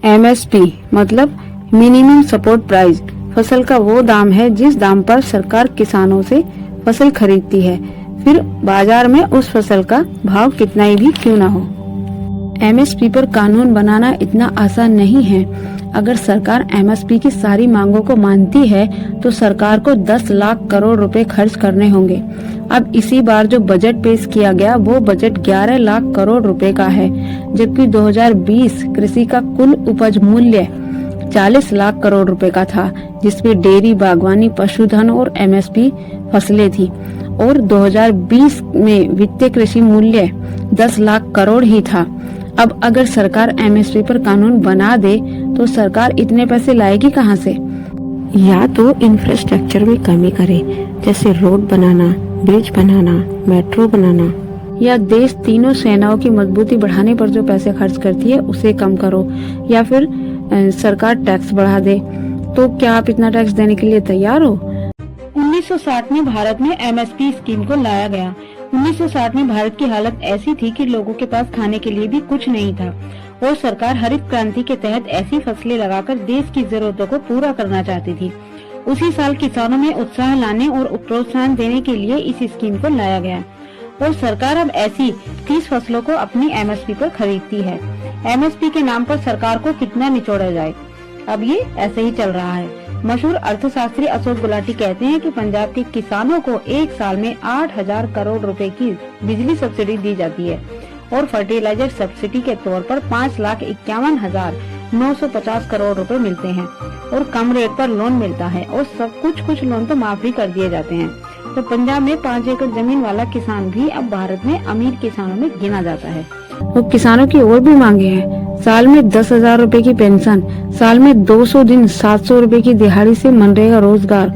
MSP मतलब minimum support price फसल का वो दाम है जिस दाम पर सरकार किसानों से फसल खरीदती है, फिर बाजार में उस फसल का भाव कितना ही भी क्यों ना हो। एमएसपी पर कानून बनाना इतना आसान नहीं है। अगर सरकार एमएसपी की सारी मांगों को मानती है तो सरकार को 10 लाख करोड़ रुपए खर्च करने होंगे। अब इसी बार जो बजट पेश किया गया वो बजट 11 लाख करोड़ रुपए का है, जबकि 2020 कृषि का कुल उपज मूल्य 40 लाख करोड़ रुपए का था, जिसमें डेयरी, बागवानी, पशुधन और एमएसपी फसलें थी। और 2020 में वित्तीय कृषि मूल्य 10 लाख करोड़ ही था। अब अगर सरकार एमएसपी पर कानून बना दे तो सरकार इतने पैसे लाएगी कहां से? या तो इंफ्रास्ट्रक्चर में कमी करे, जैसे रोड बनाना, ब्रिज बनाना, मेट्रो बनाना, या देश तीनों सेनाओं की मजबूती बढ़ाने पर जो पैसे खर्च करती है उसे कम करो, या फिर सरकार टैक्स बढ़ा दे। तो क्या आप इतना टैक्स देने के लिए तैयार हो? 1960 में भारत में एमएसपी स्कीम को लाया गया। 1960 में भारत की हालत ऐसी थी कि लोगों के पास खाने के लिए भी कुछ नहीं था और सरकार हरित क्रांति के तहत ऐसी फसलें लगाकर देश की जरूरतों को पूरा करना चाहती थी। उसी साल किसानों में उत्साह लाने और प्रोत्साहन देने के लिए इस स्कीम को लाया गया और सरकार अब ऐसी 30 फसलों को अपनी एमएसपी पर खरीदती है। एमएसपी के नाम पर सरकार को कितना निचोड़ा जाए, अब ये ऐसे ही चल रहा है। मशहूर अर्थशास्त्री अशोक गुलाटी कहते हैं कि पंजाब के किसानों को एक साल में 8,000 करोड़ रुपए की बिजली सब्सिडी दी जाती है और फर्टिलाइजर सब्सिडी के तौर पर 5,51,950 करोड़ रुपए मिलते हैं और कम रेट पर लोन मिलता है और सब कुछ लोन तो माफ भी कर दिए जाते हैं। तो पंजाब में 5 एकड़ जमीन वाला किसान भी अब भारत में अमीर किसानों में गिना जाता है। वो किसानों की और भी मांगे हैं। साल में 10,000 रुपए की पेंशन, साल में 200 दिन 700 रुपए की दिहाड़ी से मनरेगा रोजगार,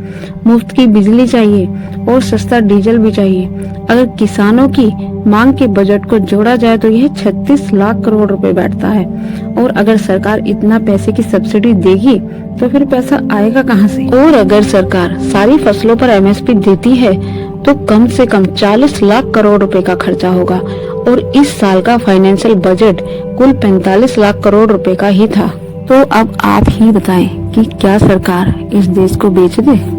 मुफ्त की बिजली चाहिए और सस्ता डीजल भी चाहिए। अगर किसानों की मांग के बजट को जोड़ा जाए तो यह 36 लाख करोड़ रुपए बैठता है। और अगर सरकार इतना पैसे की सब्सिडी देगी तो फिर पैसा आएगा कहां से? और अगर सरकार सारी फसलों पर एमएसपी देती है तो कम से कम 40 लाख करोड़ रुपए का खर्चा होगा और इस साल का फाइनेंशियल बजट कुल 45 लाख करोड़ रुपए का ही था। तो अब आप ही बताएं कि क्या सरकार इस देश को बेच दे?